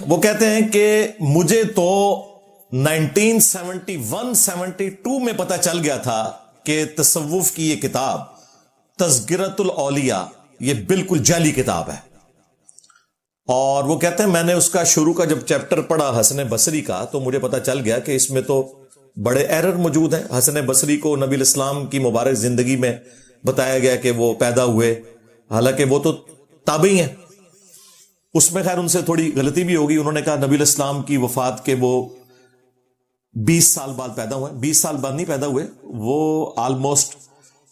وہ کہتے ہیں کہ مجھے تو 1971-72 میں پتا چل گیا تھا کہ تصوف کی یہ کتاب تذکرۃ الاولیاء یہ بالکل جعلی کتاب ہے. اور وہ کہتے ہیں میں نے اس کا شروع کا جب چیپٹر پڑھا حسن بصری کا تو مجھے پتا چل گیا کہ اس میں تو بڑے ایرر موجود ہیں. حسن بصری کو نبی الاسلام کی مبارک زندگی میں بتایا گیا کہ وہ پیدا ہوئے، حالانکہ وہ تو تابعی ہیں. اس میں خیر ان سے تھوڑی غلطی بھی ہوگی. انہوں نے کہا نبی الاسلام کی وفات کے وہ 20 سال بعد پیدا ہوئے. 20 سال بعد نہیں پیدا ہوئے، وہ آلموسٹ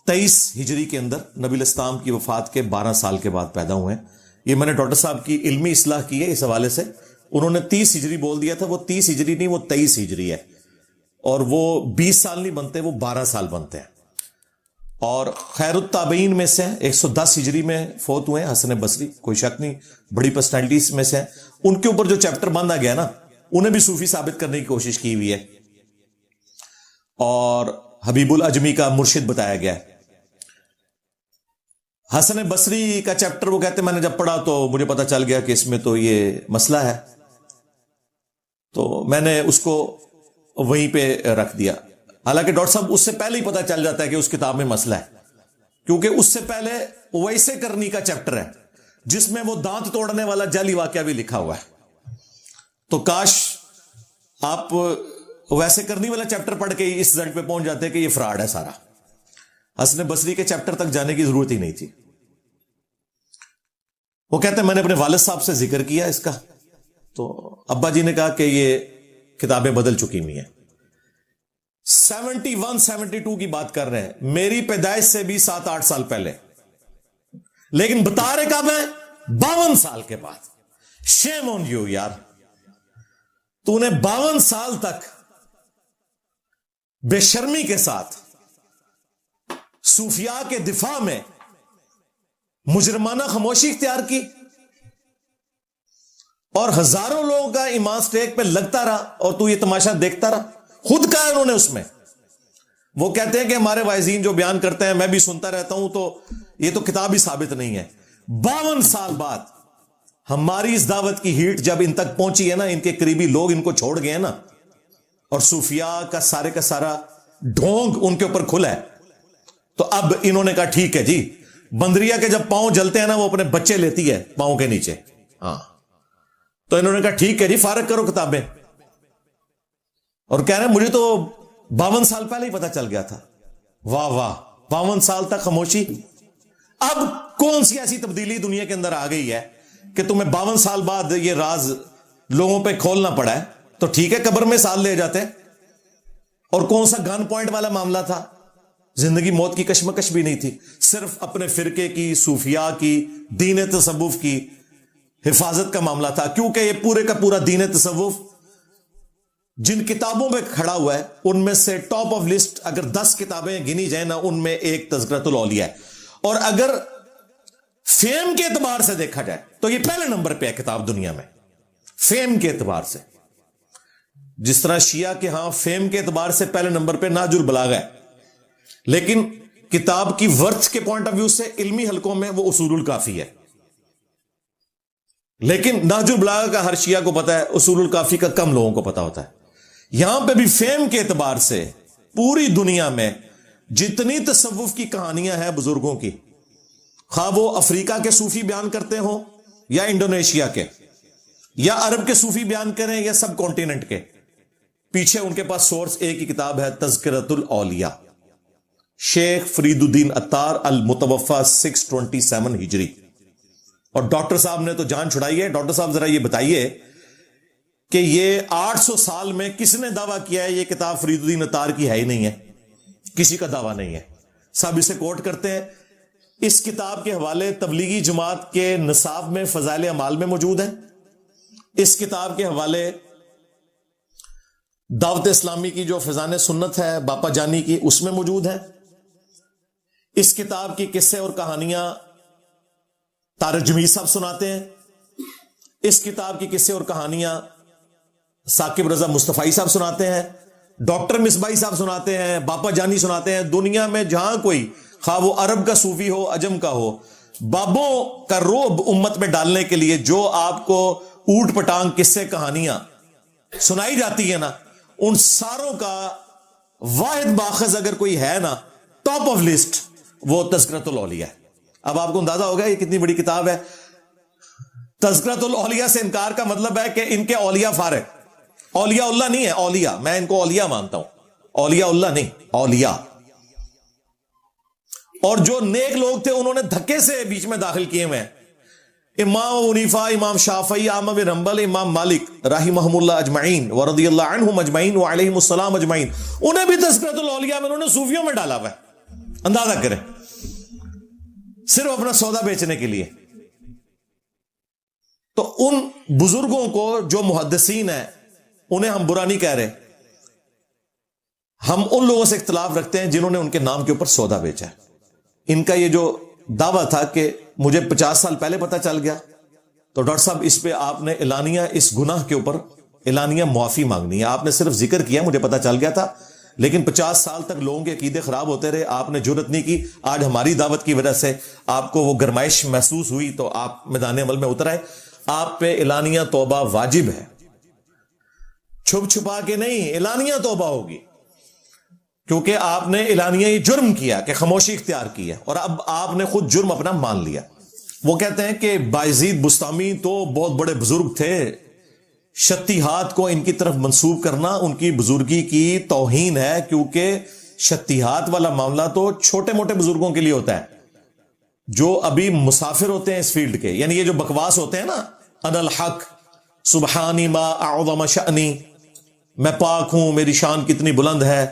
23 ہجری کے اندر نبی الاسلام کی وفات کے 12 سال کے بعد پیدا ہوئے ہیں. یہ میں نے ڈاکٹر صاحب کی علمی اصلاح کی ہے اس حوالے سے. انہوں نے 30 ہجری بول دیا تھا، وہ 30 ہجری نہیں، وہ 23 ہجری ہے. اور وہ 20 سال نہیں بنتے، وہ 12 سال بنتے ہیں. اور خیر التابعین میں سے 110 ہجری میں فوت ہوئے ہیں حسن بصری، کوئی شک نہیں، بڑی پرسنالٹیز میں سے ہیں. ان کے اوپر جو چیپٹر باندھا گیا نا، انہیں بھی صوفی ثابت کرنے کی کوشش کی ہوئی ہے. اور حبیب العجمی کا مرشد بتایا گیا ہے. حسن بصری کا چیپٹر وہ کہتے ہیں میں نے جب پڑھا تو مجھے پتا چل گیا کہ اس میں تو یہ مسئلہ ہے، تو میں نے اس کو وہیں پہ رکھ دیا. حالانکہ ڈاکٹر صاحب اس سے پہلے ہی پتا چل جاتا ہے کہ اس کتاب میں مسئلہ ہے، کیونکہ اس سے پہلے ویسے کرنی کا چیپٹر ہے جس میں وہ دانت توڑنے والا جعلی واقعہ بھی لکھا ہوا ہے. تو کاش آپ ویسے کرنی والا چیپٹر پڑھ کے اس رزلٹ پہ پہنچ جاتے کہ یہ فراڈ ہے سارا. حسن بصری کے چیپٹر تک جانے کی ضرورت ہی نہیں تھی. وہ کہتے ہیں میں نے اپنے والد صاحب سے ذکر کیا اس کا، تو ابا جی نے کہا کہ یہ کتابیں بدل چکی ہوئی ہیں. 71-72 کی بات کر رہے ہیں، میری پیدائش سے بھی 7-8 سال پہلے، لیکن بتا رہے کب ہیں؟ 52 سال کے بعد. شیم آن یو یار، تو نے 52 سال تک بے شرمی کے ساتھ صوفیاء کے دفاع میں مجرمانہ خاموشی اختیار کی، اور ہزاروں لوگوں کا ایمان سٹیک پہ لگتا رہا اور تو یہ تماشا دیکھتا رہا. خود کہا انہوں نے اس میں. وہ کہتے ہیں کہ ہمارے واعظین جو بیان کرتے ہیں میں بھی سنتا رہتا ہوں، تو یہ تو کتاب ہی ثابت نہیں ہے. 52 سال بعد ہماری اس دعوت کی ہیٹ جب ان تک پہنچی ہے نا، ان کے قریبی لوگ ان کو چھوڑ گئے ہیں نا، اور صوفیاء کا سارا ڈھونگ ان کے اوپر کھلا ہے، تو اب انہوں نے کہا ٹھیک ہے جی. بندریا کے جب پاؤں جلتے ہیں نا، وہ اپنے بچے لیتی ہے پاؤں کے نیچے. ہاں، تو انہوں نے کہا ٹھیک ہے جی، فارغ کرو کتابیں. اور کہہ رہے ہیں مجھے تو 52 سال پہلے ہی پتا چل گیا تھا. واہ واہ، 52 سال تک خاموشی. اب کون سی ایسی تبدیلی دنیا کے اندر آ گئی ہے کہ تمہیں 52 سال بعد یہ راز لوگوں پہ کھولنا پڑا ہے؟ تو ٹھیک ہے، قبر میں سال لے جاتے. اور کون سا گن پوائنٹ والا معاملہ تھا؟ زندگی موت کی کشمکش بھی نہیں تھی، صرف اپنے فرقے کی، صوفیاء کی، دین تصوف کی حفاظت کا معاملہ تھا. کیونکہ یہ پورے کا پورا دین تصوف جن کتابوں میں کھڑا ہوا ہے، ان میں سے ٹاپ آف لسٹ اگر 10 کتابیں گنی جائیں نا، ان میں ایک تذکرۃ الاولیاء ہے. اور اگر فیم کے اعتبار سے دیکھا جائے تو یہ پہلے نمبر پہ ہے کتاب دنیا میں، فیم کے اعتبار سے. جس طرح شیعہ کے ہاں فیم کے اعتبار سے پہلے نمبر پہ نہج البلاغہ ہے، لیکن کتاب کی ورتھ کے پوائنٹ آف ویو سے علمی حلقوں میں وہ اصول الکافی ہے. لیکن نہج البلاغہ کا ہر شیعہ کو پتا ہے، اصول الکافی کا کم لوگوں کو پتا ہوتا ہے. یہاں پہ بھی فیم کے اعتبار سے پوری دنیا میں جتنی تصوف کی کہانیاں ہیں بزرگوں کی، خواہ وہ افریقہ کے صوفی بیان کرتے ہوں یا انڈونیشیا کے یا عرب کے صوفی بیان کریں یا سب کانٹیننٹ کے، پیچھے ان کے پاس سورس ایک ہی کتاب ہے، تذکرۃ الاولیاء، شیخ فرید الدین عطار المتوفى 627 ہجری. اور ڈاکٹر صاحب نے تو جان چھڑائی ہے. ڈاکٹر صاحب ذرا یہ بتائیے کہ یہ 800 سال میں کس نے دعویٰ کیا ہے یہ کتاب فرید الدین عطار کی ہے ہی نہیں ہے؟ کسی کا دعویٰ نہیں ہے. سب اسے کوٹ کرتے ہیں. اس کتاب کے حوالے تبلیغی جماعت کے نصاب میں فضائل اعمال میں موجود ہیں. اس کتاب کے حوالے دعوت اسلامی کی جو فیضان سنت ہے باپا جانی کی، اس میں موجود ہیں. اس کتاب کی قصے اور کہانیاں طارق جمیل صاحب سناتے ہیں. اس کتاب کی قصے اور کہانیاں ثاقب رضا مصطفی صاحب سناتے ہیں، ڈاکٹر مصباحی صاحب سناتے ہیں، باپا جانی سناتے ہیں. دنیا میں جہاں کوئی، خواہ وہ عرب کا صوفی ہو، عجم کا ہو، بابوں کا روب امت میں ڈالنے کے لیے جو آپ کو اوٹ پٹانگ قصے کہانیاں سنائی جاتی ہیں نا، ان ساروں کا واحد ماخذ اگر کوئی ہے نا ٹاپ آف لسٹ، وہ تذکرۃ الاولیاء ہے۔ اب آپ کو اندازہ ہوگا یہ کتنی بڑی کتاب ہے۔ تذکرۃ الاولیاء سے انکار کا مطلب ہے کہ ان کے اولیاء فارغ، اولیاء اللہ نہیں ہے، اولیاء، میں ان کو اولیاء مانتا ہوں، اولیاء اللہ نہیں، اولیاء۔ اور جو نیک لوگ تھے انہوں نے دھکے سے بیچ میں داخل کیے ہوئے ہیں، امام ابو حنیفہ، امام شافعی، احمد بن حنبل، امام مالک رحمہم اللہ اجمعین ورضی اللہ عنہم اجمعین وعلیہم السلام اجمعین، انہیں بھی تذکرۃ الاولیاء میں انہوں نے صوفیوں میں ڈالا ہوا ہے۔ اندازہ کریں، صرف اپنا سودا بیچنے کے لیے۔ تو ان بزرگوں کو جو محدثین ہیں انہیں ہم برا نہیں کہہ رہے، ہم ان لوگوں سے اختلاف رکھتے ہیں جنہوں نے ان کے نام کے اوپر سودا بیچا ہے۔ ان کا یہ جو دعویٰ تھا کہ مجھے 50 سال پہلے پتہ چل گیا، تو ڈاکٹر صاحب اس پہ آپ نے اعلانیہ اس گناہ کے اوپر اعلانیہ معافی مانگنی ہے۔ آپ نے صرف ذکر کیا مجھے پتہ چل گیا تھا، لیکن 50 سال تک لوگوں کے عقیدے خراب ہوتے رہے، آپ نے جرت نہیں کی۔ آج ہماری دعوت کی وجہ سے آپ کو وہ گرمائش محسوس ہوئی تو آپ میدان عمل میں اتر آئے۔ آپ پہ اعلانیہ توبہ واجب ہے، چھپ چھپا کے نہیں، اعلانیہ توبہ ہوگی، کیونکہ آپ نے اعلانیہ یہ جرم کیا کہ خاموشی اختیار کی ہے، اور اب آپ نے خود جرم اپنا مان لیا۔ وہ کہتے ہیں کہ بایزید بستامی تو بہت بڑے بزرگ تھے، شتیہات کو ان کی طرف منسوب کرنا ان کی بزرگی کی توہین ہے، کیونکہ شتیہات والا معاملہ تو چھوٹے موٹے بزرگوں کے لیے ہوتا ہے جو ابھی مسافر ہوتے ہیں اس فیلڈ کے، یعنی یہ جو بکواس ہوتے ہیں نا، انا الحق، سبحانی ما اعظم شأنی، میں پاک ہوں، میری شان کتنی بلند ہے،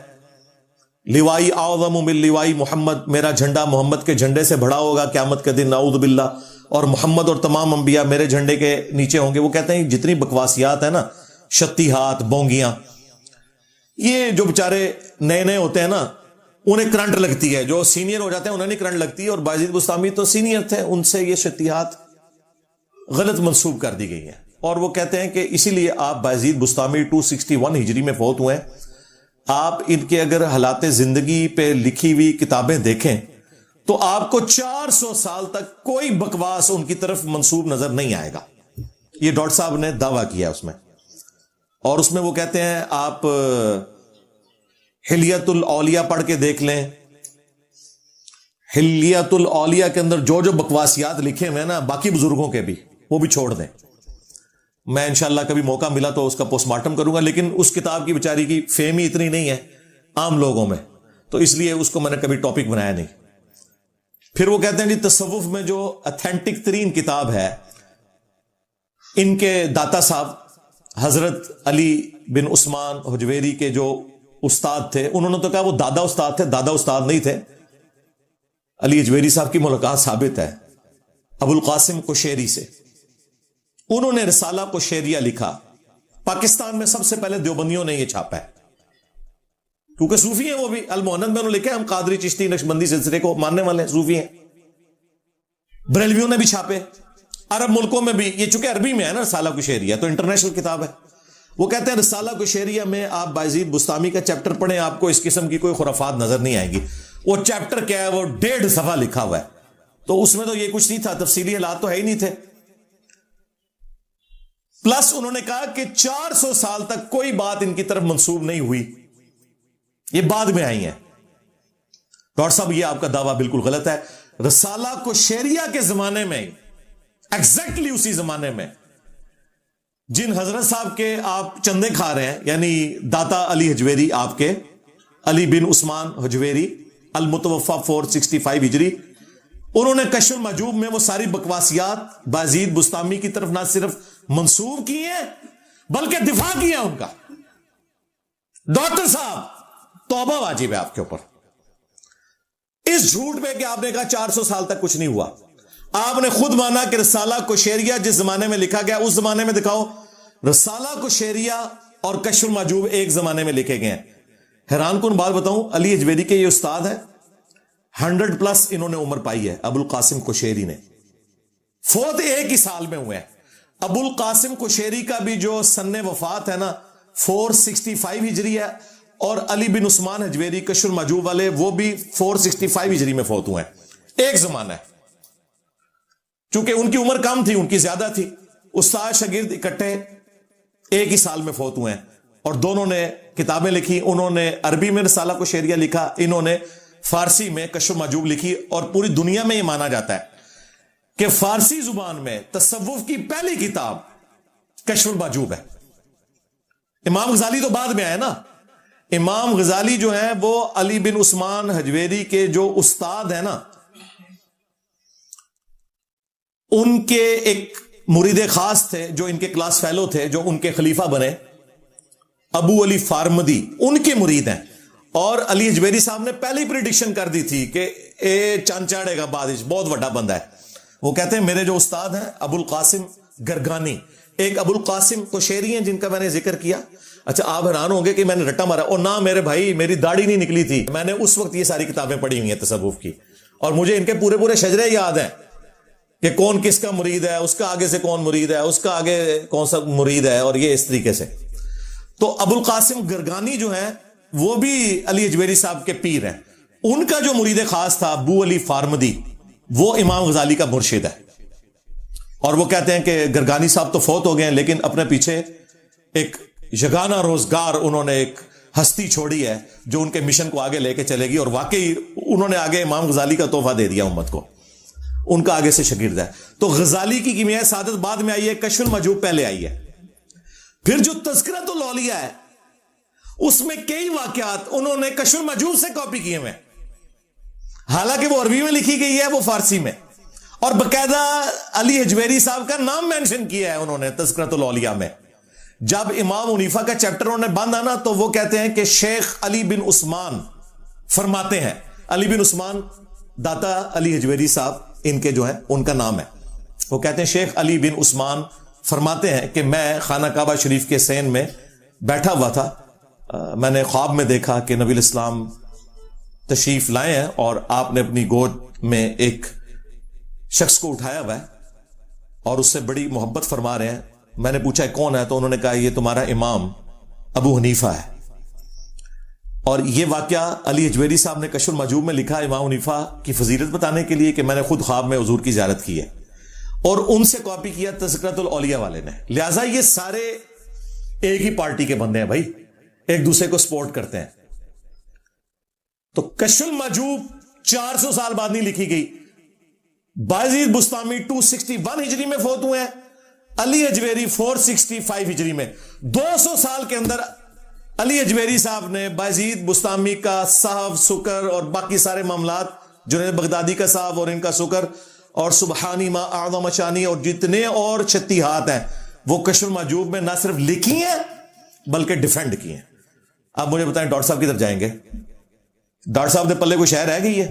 لوائی اعظم من لوائی محمد، میرا جھنڈا محمد کے جھنڈے سے بڑا ہوگا قیامت کے دن، نعوذ باللہ، اور محمد اور تمام انبیاء میرے جھنڈے کے نیچے ہوں گے۔ وہ کہتے ہیں جتنی بکواسیات ہیں نا، شتیہات، بونگیاں، یہ جو بےچارے نئے نئے ہوتے ہیں نا انہیں کرنٹ لگتی ہے، جو سینئر ہو جاتے ہیں انہیں نہیں کرنٹ لگتی، اور بایزید بستامی تو سینئر تھے، ان سے یہ شتیہات غلط منسوب کر دی گئی ہیں۔ اور وہ کہتے ہیں کہ اسی لیے آپ بایزید بستامی 261 ہجری میں فوت ہوئے ہیں۔ آپ ان کے اگر حالات زندگی پہ لکھی ہوئی کتابیں دیکھیں تو آپ کو 400 سال تک کوئی بکواس ان کی طرف منسوب نظر نہیں آئے گا۔ یہ ڈاکٹر صاحب نے دعویٰ کیا اس میں، اور اس میں وہ کہتے ہیں آپ حلیت الاولیاء پڑھ کے دیکھ لیں، حلیت الاولیاء کے اندر جو جو بکواسیات لکھے ہوئے ہیں نا باقی بزرگوں کے بھی، وہ بھی چھوڑ دیں۔ میں انشاءاللہ کبھی موقع ملا تو اس کا پوسٹ مارٹم کروں گا، لیکن اس کتاب کی بیچاری کی فیم ہی اتنی نہیں ہے عام لوگوں میں، تو اس لیے اس کو میں نے کبھی ٹاپک بنایا نہیں۔ پھر وہ کہتے ہیں جی تصوف میں جو اتھینٹک ترین کتاب ہے، ان کے داتا صاحب حضرت علی بن عثمان حجویری کے جو استاد تھے، انہوں نے تو کہا وہ دادا استاد تھے، دادا استاد نہیں تھے۔ علی حجویری صاحب کی ملاقات ثابت ہے ابو القاسم قشیری سے، انہوں نے رسالہ قشیریہ لکھا، پاکستان میں سب سے پہلے دیوبندیوں نے یہ چھاپا ہے، کیونکہ صوفی ہیں وہ بھی، المعند میں انہوں نے لکھا ہم قادری چشتی نقشبندی سلسلے کو ماننے والے ہیں، صوفی ہیں۔ بریلویوں نے بھی چھاپے، عرب ملکوں میں بھی، یہ چونکہ عربی میں ہے نا رسالہ قشیریہ تو انٹرنیشنل کتاب ہے۔ وہ کہتے ہیں رسالہ قشیریہ میں آپ بایزید بستامی کا چیپٹر پڑھیں، آپ کو اس قسم کی کوئی خرافات نظر نہیں آئیں گی۔ وہ چیپٹر کیا ہے، وہ 1.5 صفحہ لکھا ہوا ہے، تو اس میں تو یہ کچھ نہیں تھا، تفصیلی حالات تو ہے ہی نہیں تھے۔ پلس انہوں نے کہا کہ 400 سال تک کوئی بات ان کی طرف منسوب نہیں ہوئی، یہ بعد میں آئی ہیں۔ ڈاکٹر صاحب یہ آپ کا دعویٰ بالکل غلط ہے۔ رسالہ قشیریہ کے زمانے میں، ایگزیکٹلی اسی زمانے میں جن حضرت صاحب کے آپ چندے کھا رہے ہیں، یعنی داتا علی حجویری، آپ کے علی بن عثمان حجویری المتوفا 465 ہجری، انہوں نے کشف المحجوب میں وہ ساری بکواسیات بایزید بستامی کی طرف نہ صرف منسوب کی ہیں بلکہ دفاع کیا ان کا۔ ڈاکٹر صاحب توبہ واجب ہے آپ کے اوپر اس جھوٹ پہ کہ آپ نے کہا 400 سال تک کچھ نہیں ہوا۔ آپ نے خود مانا کہ رسالہ قشیریہ جس زمانے میں لکھا گیا اس زمانے میں دکھاؤ، رسالہ قشیریہ اور کشف المحجوب ایک زمانے میں لکھے گئے ہیں۔ حیران کن بات بتاؤں، علی حجویری کے یہ استاد ہے، 100+ انہوں نے عمر پائی ہے، ابو القاسم قشیری نے، فوت ایک ہی سال میں ہوئے ہیں۔ ابو القاسم قشیری کا بھی جو سن وفات ہے نا 465 ہجری ہے، اور علی بن عثمان حجویری کشف المحجوب والے وہ بھی 465 ہجری میں فوت ہوئے ہیں، ایک زمانہ ہے۔ چونکہ ان کی عمر کم تھی، ان کی زیادہ تھی، استاد شاگرد اکٹھے ایک ہی سال میں فوت ہوئے ہیں اور دونوں نے کتابیں لکھی. انہوں نے عربی میں رسالہ کو شعریہ لکھا, انہوں نے فارسی میں کشف المحجوب لکھی, اور پوری دنیا میں یہ مانا جاتا ہے کہ فارسی زبان میں تصوف کی پہلی کتاب کشف المحجوب ہے. امام غزالی تو بعد میں آئے نا. امام غزالی جو ہیں وہ علی بن عثمان حجویری کے جو استاد ہیں نا, ان کے ایک مرید خاص تھے جو ان کے کلاس فیلو تھے, جو ان کے خلیفہ بنے, ابو علی فارمدی, ان کے مرید ہیں. اور علی حجویری صاحب نے پہلی پریڈکشن کر دی تھی کہ اے چاند چاڑے گا بادش, بہت بڑا بندہ ہے. وہ کہتے ہیں میرے جو استاد ہیں ابو القاسم گرگانی, ایک ابو القاسم کوشیری ہیں جن کا میں نے ذکر کیا. اچھا آپ حیران ہوں گے کہ میں نے رٹا مارا, اور نہ میرے بھائی میری داڑھی نہیں نکلی تھی, میں نے اس وقت یہ ساری کتابیں پڑھی ہوئی ہیں تصوف کی, اور مجھے ان کے پورے پورے شجرے یاد ہیں کہ کون کس کا مرید ہے, اس کا آگے سے کون مرید ہے, اس کا آگے کون سا مرید ہے, اور یہ اس طریقے سے. تو ابو القاسم گرگانی جو ہیں وہ بھی علی حجویری صاحب کے پیر ہیں. ان کا جو مرید خاص تھا ابو علی فارمدی, وہ امام غزالی کا مرشد ہے. اور وہ کہتے ہیں کہ گرگانی صاحب تو فوت ہو گئے ہیں, لیکن اپنے پیچھے ایک یگانہ روزگار انہوں نے ایک ہستی چھوڑی ہے جو ان کے مشن کو آگے لے کے چلے گی. اور واقعی انہوں نے آگے امام غزالی کا تحفہ دے دیا امت کو, ان کا آگے سے شاگرد ہے. تو غزالی کی کیمیاء سعادت بعد میں آئی ہے, کشف المحجوب پہلے آئی ہے. پھر جو تذکرۃ الاولیاء ہے اس میں کئی واقعات انہوں نے کشف المحجوب سے کاپی کیے ہوئے, حالانکہ وہ عربی میں لکھی گئی ہے, وہ فارسی میں, اور باقاعدہ علی حجویری صاحب کا نام مینشن کیا ہے انہوں نے تذکرۃ الاولیاء میں. جب امام حنیفہ کا چیپٹر انہوں نے باندھا نا, تو وہ کہتے ہیں کہ شیخ علی بن عثمان فرماتے ہیں, علی بن عثمان داتا علی حجویری صاحب ان کے جو ہیں ان کا نام ہے, وہ کہتے ہیں شیخ علی بن عثمان فرماتے ہیں کہ میں خانہ کعبہ شریف کے سین میں بیٹھا ہوا تھا, میں نے خواب میں دیکھا کہ نبی الاسلام تشریف لائے ہیں اور آپ نے اپنی گود میں ایک شخص کو اٹھایا ہوا ہے اور اس سے بڑی محبت فرما رہے ہیں. میں نے پوچھا کون ہے, تو انہوں نے کہا یہ تمہارا امام ابو حنیفہ ہے. اور یہ واقعہ علی حجویری صاحب نے کشف المحجوب میں لکھا امام حنیفہ کی فضیلت بتانے کے لیے کہ میں نے خود خواب میں حضور کی زیارت کی ہے, اور ان سے کاپی کیا تذکرۃ الاولیاء والے نے. لہذا یہ سارے ایک ہی پارٹی کے بندے ہیں بھائی, ایک دوسرے کو سپورٹ کرتے ہیں. تو کشف المحجوب 400 سال بعد نہیں لکھی گئی. بایزید بستامی 261 ہجری میں فوت ہوئے ہیں, علی حجویری 465 ہجری میں. 200 سال کے اندر علی حجویری صاحب نے بایزید بستامی کا صحف, سکر اور باقی سارے معاملات, جنید بغدادی کا صحف اور ان کا سکر, اور سبحانی ما اعظم شانی, اور جتنے اور چھتیحات ہیں وہ کشف المحجوب میں نہ صرف لکھی ہیں بلکہ ڈیفینڈ کی ہیں. اب مجھے بتائیں ڈاکٹر صاحب کدھر جائیں گے؟ ڈاکٹر صاحب نے پلے کوئی شے رہ گئی ہے؟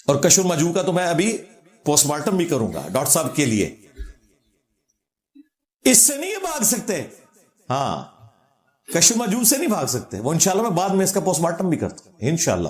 اور کشف المحجوب کا تو میں ابھی پوسٹ مارٹم بھی کروں گا ڈاکٹر صاحب کے لیے, اس سے نہیں بھاگ سکتے. ہاں کشف المحجوب سے نہیں بھاگ سکتے وہ, انشاءاللہ میں بعد میں اس کا پوسٹ مارٹم بھی کرتا ہوں انشاءاللہ.